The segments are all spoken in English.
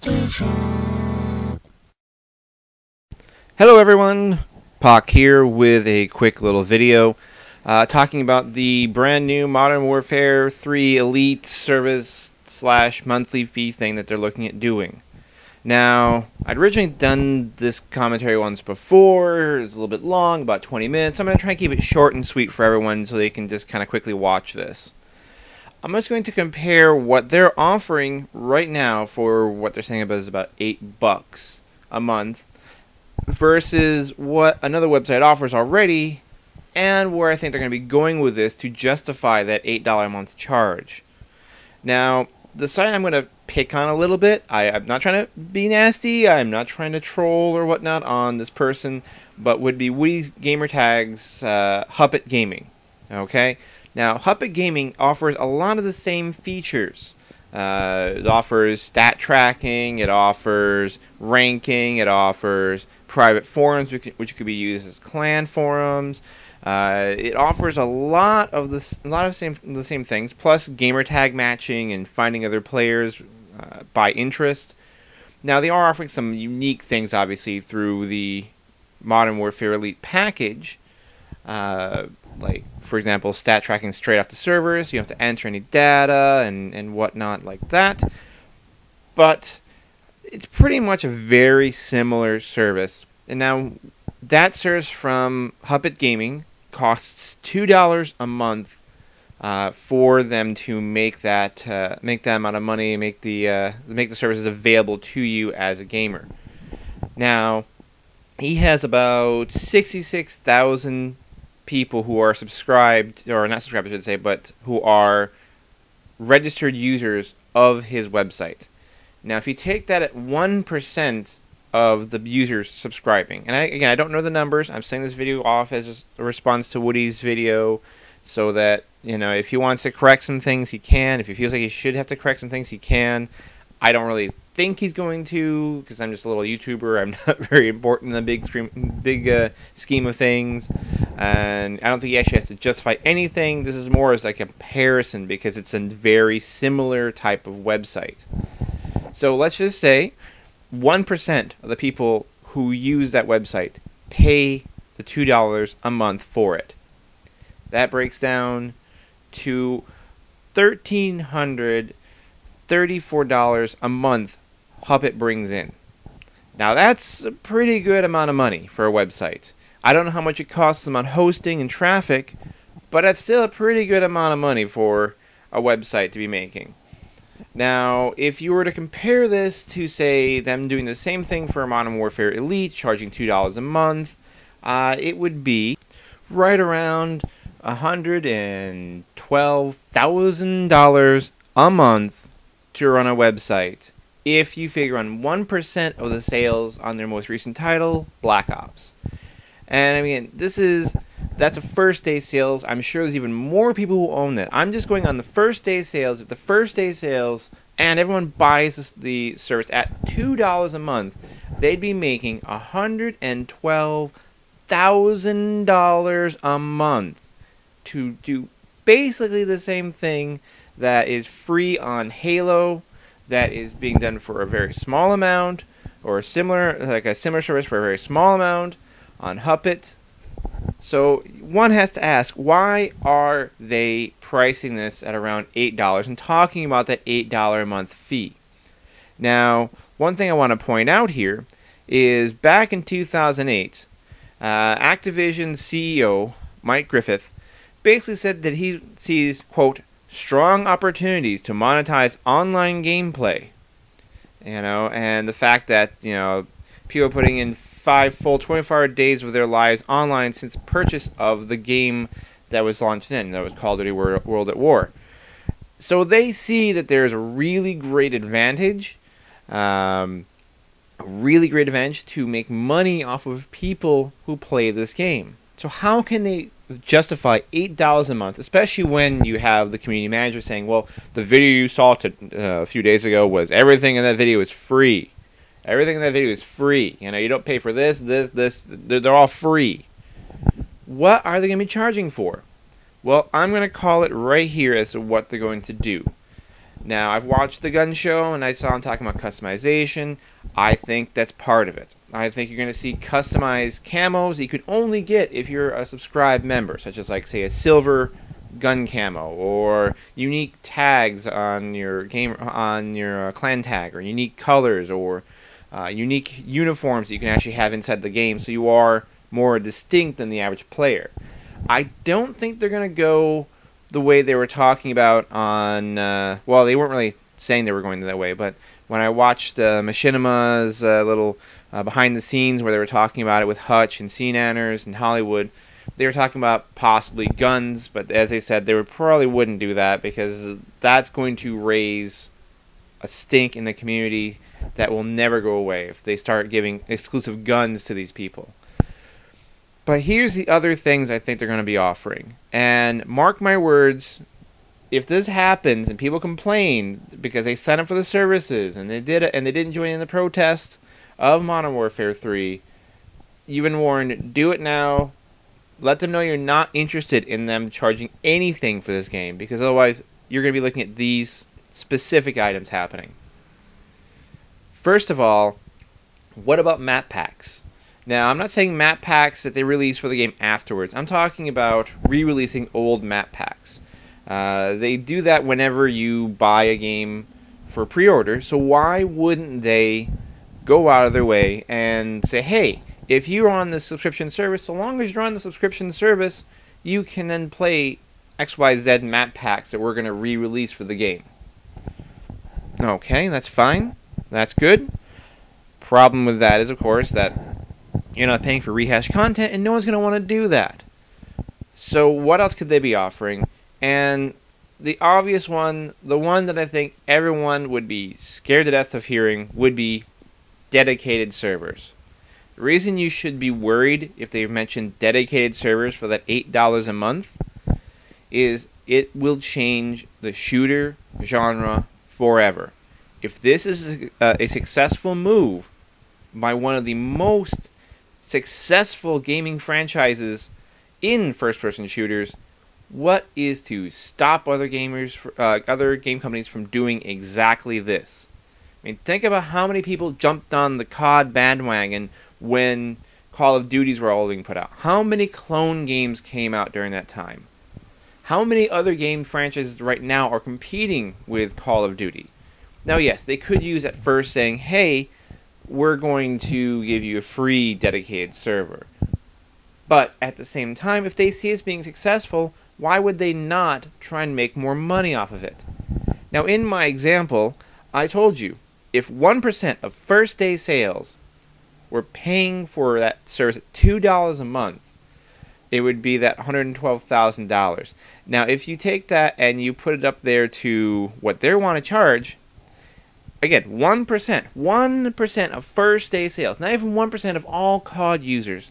Hello everyone, Pock here with a quick little video talking about the brand new Modern Warfare 3 Elite service / monthly fee thing that they're looking at doing. Now, I'd originally done this commentary once before. It's a little bit long, about 20 minutes. I'm going to try and keep it short and sweet for everyone so they can just kind of quickly watch this. I'm just going to compare what they're offering right now for what they're saying about is about $8 a month versus what another website offers already and where I think they're going to be going with this to justify that $8 a month charge. Now, the site I'm going to pick on a little bit, I'm not trying to be nasty, I'm not trying to troll or whatnot on this person, but would be Woody's Gamertag's Huppet Gaming. Okay? Now, Huppet Gaming offers a lot of the same features. It offers stat tracking, it offers ranking, it offers private forums which could be used as clan forums. It offers a lot of the same things, plus gamertag matching and finding other players by interest. Now they are offering some unique things, obviously, through the Modern Warfare Elite package. Like, for example, stat tracking straight off the servers. You don't have to enter any data and whatnot like that. But it's pretty much a very similar service. And now that service from Huppet Gaming costs $2 a month for them to make that amount of money, make the services available to you as a gamer. Now, he has about 66,000 people who are subscribed, or not subscribed I should say, but who are registered users of his website. Now if you take that at 1% of the users subscribing, and again I don't know the numbers, I'm saying this video off as a response to Woody's video so that, you know, if he wants to correct some things he can, if he feels like he should have to correct some things he can. I don't really think he's going to, because I'm just a little YouTuber. I'm not very important in the big scheme of things, and I don't think he actually has to justify anything. This is more as a comparison because it's a very similar type of website. So let's just say 1% of the people who use that website pay the $2 a month for it. That breaks down to $1,334 a month Huppet brings in. Now that's a pretty good amount of money for a website. I don't know how much it costs them on hosting and traffic, but that's still a pretty good amount of money for a website to be making. Now, if you were to compare this to, say, them doing the same thing for Modern Warfare Elite, charging $2 a month, it would be right around $112,000 a month to run a website if you figure on 1% of the sales on their most recent title, Black Ops. And I mean, that's a first day sales. I'm sure there's even more people who own that. I'm just going on the first day sales. If the first day sales and everyone buys the service at $2 a month, they'd be making $112,000 a month to do basically the same thing that is free on Halo, that is being done for a very small amount, or a similar service for a very small amount on Huppet. So one has to ask, why are they pricing this at around $8 and talking about that $8 a month fee? Now, one thing I want to point out here is back in 2008, Activision CEO Mike Griffith basically said that he sees, quote, strong opportunities to monetize online gameplay. You know, and the fact that, you know, people putting in 5 full 24-hour days of their lives online since purchase of the game that was launched in, that was Call of Duty World at War. So they see that there's a really great advantage, to make money off of people who play this game. So how can they justify $8 a month, especially when you have the community manager saying, well, the video you saw a few days ago was everything in that video is free. Everything in that video is free. You know, you don't pay for this. They're all free. What are they going to be charging for? Well, I'm going to call it right here as to what they're going to do. Now, I've watched the gun show, and I saw him talking about customization. I think that's part of it. I think you're going to see customized camos that you could only get if you're a subscribed member, such as, like, say, a silver gun camo, or unique tags on your clan tag, or unique colors, or unique uniforms that you can actually have inside the game, so you are more distinct than the average player. I don't think they're going to go the way they were talking about on, well, they weren't really saying they were going that way, but when I watched Machinima's little behind the scenes where they were talking about it with Hutch and CNanners and Hollywood, they were talking about possibly guns, but as they said, they probably wouldn't do that because that's going to raise a stink in the community that will never go away if they start giving exclusive guns to these people. But here's the other things I think they're going to be offering. And mark my words, if this happens and people complain because they signed up for the services and they didn't join in the protest of Modern Warfare 3, you've been warned, do it now. Let them know you're not interested in them charging anything for this game, because otherwise you're going to be looking at these specific items happening. First of all, what about map packs? Now, I'm not saying map packs that they release for the game afterwards. I'm talking about re-releasing old map packs. They do that whenever you buy a game for pre-order, so why wouldn't they go out of their way and say, hey, if you're on the subscription service, so long as you're on the subscription service, you can then play XYZ map packs that we're going to re-release for the game. Okay, that's fine. That's good. Problem with that is, of course, that you're not paying for rehashed content, and no one's going to want to do that. So what else could they be offering? And the obvious one, the one that I think everyone would be scared to death of hearing, would be dedicated servers. The reason you should be worried if they mention dedicated servers for that $8 a month is it will change the shooter genre forever. If this is a successful move by one of the most successful gaming franchises in first-person shooters, what is to stop other other game companies from doing exactly this? I mean, think about how many people jumped on the COD bandwagon when Call of Duties were all being put out. How many clone games came out during that time? How many other game franchises right now are competing with Call of Duty? Now, yes, they could use at first saying, hey, we're going to give you a free dedicated server. But at the same time, if they see us being successful, why would they not try and make more money off of it? Now, in my example, I told you, if 1% of first day sales were paying for that service at $2 a month, it would be that $112,000. Now, if you take that and you put it up there to what they want to charge, again, 1% of first day sales, not even 1% of all COD users,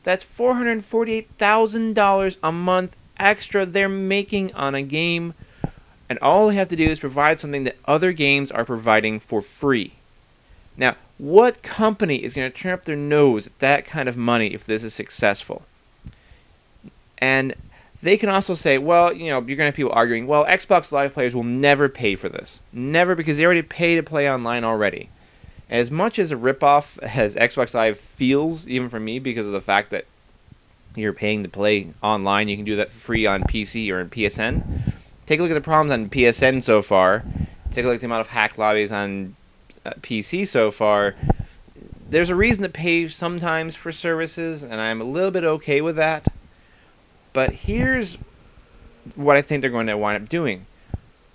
that's $448,000 a month extra they're making on a game, and all they have to do is provide something that other games are providing for free. Now, what company is going to turn up their nose at that kind of money if this is successful? And they can also say, well, you know, you're going to have people arguing, well, Xbox Live players will never pay for this. Never, because they already pay to play online already. As much as a ripoff as Xbox Live feels, even for me, because of the fact that you're paying to play online, you can do that for free on PC or in PSN. Take a look at the problems on PSN so far. Take a look at the amount of hacked lobbies on PC so far. There's a reason to pay sometimes for services, and I'm a little bit okay with that. But here's what I think they're going to wind up doing.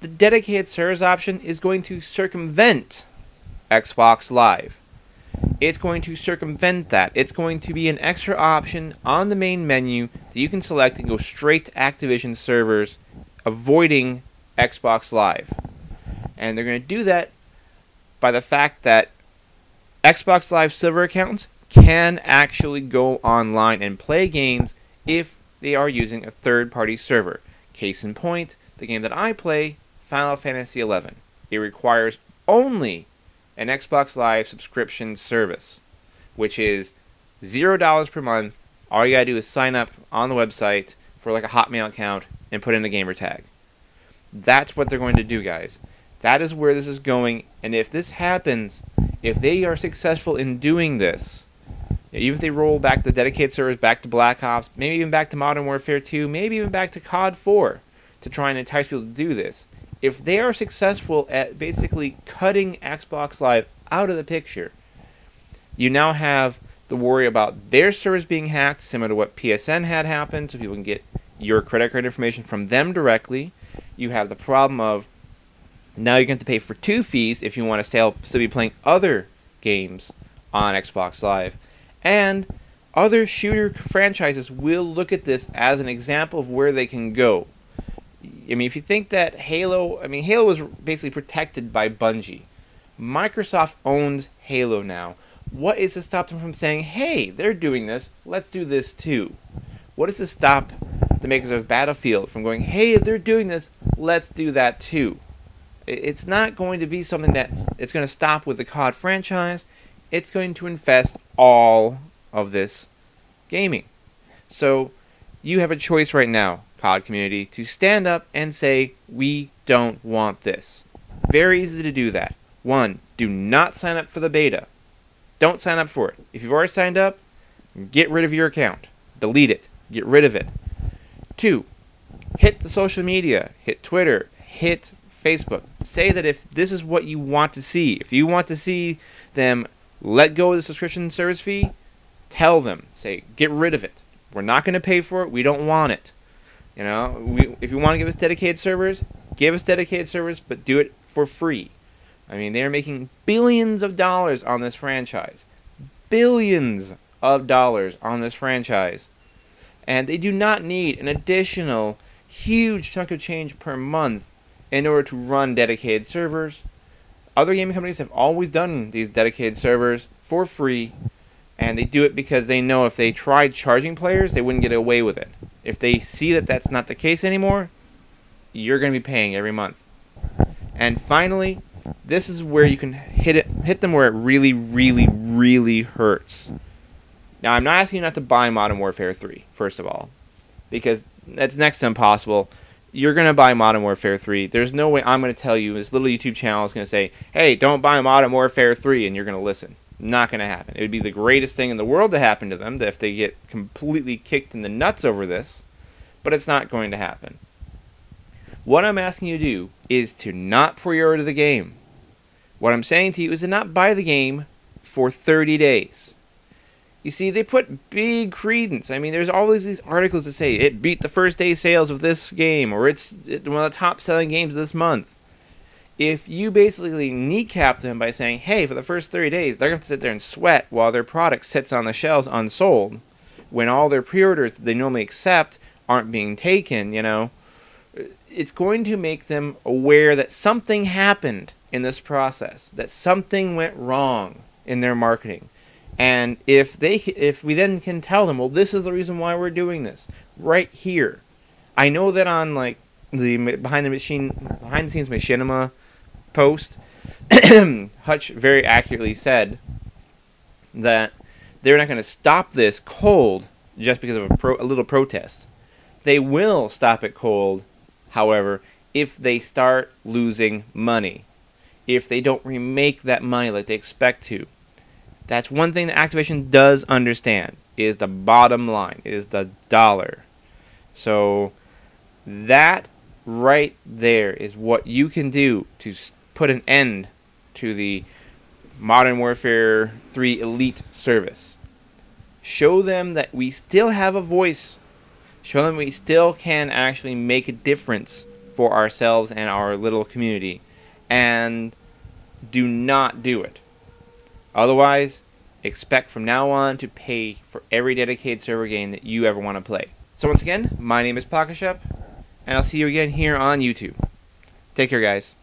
The dedicated servers option is going to circumvent Xbox Live. It's going to circumvent that. It's going to be an extra option on the main menu that you can select and go straight to Activision servers, avoiding Xbox Live. And they're going to do that by the fact that Xbox Live server accounts can actually go online and play games if they are using a third-party server. Case in point, the game that I play, Final Fantasy XI. It requires only an Xbox Live subscription service, which is $0 per month. All you gotta do is sign up on the website for like a Hotmail account and put in a gamer tag. That's what they're going to do, guys. That is where this is going, and if this happens, if they are successful in doing this, even if they roll back the dedicated servers back to Black Ops, maybe even back to Modern Warfare 2, maybe even back to COD 4 to try and entice people to do this, if they are successful at basically cutting Xbox Live out of the picture, you now have the worry about their servers being hacked, similar to what PSN had happened, so people can get your credit card information from them directly. You have the problem of now you're going to pay for 2 fees if you want to still be playing other games on Xbox Live. And other shooter franchises will look at this as an example of where they can go. I mean, if you think that Halo was basically protected by Bungie. Microsoft owns Halo now. What is to stop them from saying, hey, they're doing this, let's do this too? What is to stop the makers of Battlefield from going, hey, if they're doing this, let's do that too? It's not going to be something that it's going to stop with the COD franchise. It's going to infest all of this gaming. So you have a choice right now, COD community, to stand up and say, we don't want this. Very easy to do that. 1, do not sign up for the beta. Don't sign up for it. If you've already signed up, get rid of your account. Delete it. Get rid of it. 2, hit the social media. Hit Twitter. Hit Facebook. Say that if this is what you want to see, if you want to see them let go of the subscription service fee, tell them. Say, get rid of it. We're not going to pay for it. We don't want it. You know, if you want to give us dedicated servers, give us dedicated servers, but do it for free. I mean, they're making billions of dollars on this franchise. Billions of dollars on this franchise. And they do not need an additional huge chunk of change per month in order to run dedicated servers. Other gaming companies have always done these dedicated servers for free, and they do it because they know if they tried charging players, they wouldn't get away with it. If they see that that's not the case anymore, you're going to be paying every month. And finally, this is where you can hit them where it really, really, really hurts. Now, I'm not asking you not to buy Modern Warfare 3, first of all, because that's next to impossible. You're going to buy Modern Warfare 3. There's no way I'm going to tell you, this little YouTube channel is going to say, hey, don't buy Modern Warfare 3, and you're going to listen. Not going to happen. It would be the greatest thing in the world to happen to them if they get completely kicked in the nuts over this, but it's not going to happen. What I'm asking you to do is to not pre-order the game. What I'm saying to you is to not buy the game for 30 days. You see, they put big credence. I mean, there's always these articles that say it beat the first day sales of this game, or it's one of the top selling games this month. If you basically kneecap them by saying, hey, for the first 30 days, they're going to sit there and sweat while their product sits on the shelves unsold, when all their pre-orders they normally accept aren't being taken, you know, it's going to make them aware that something happened in this process, that something went wrong in their marketing. And if we then can tell them, well, this is the reason why we're doing this right here. I know that on like the behind the scenes machinima post, Hutch very accurately said that they're not going to stop this cold just because of a little protest. They will stop it cold, however, if they start losing money, if they don't remake that money like they expect to. That's one thing that Activision does understand, is the bottom line, is the dollar. So that right there is what you can do to put an end to the Modern Warfare 3 Elite service. Show them that we still have a voice. Show them we still can actually make a difference for ourselves and our little community. And do not do it. Otherwise, expect from now on to pay for every dedicated server game that you ever want to play. So once again, my name is Pakashep, and I'll see you again here on YouTube. Take care, guys.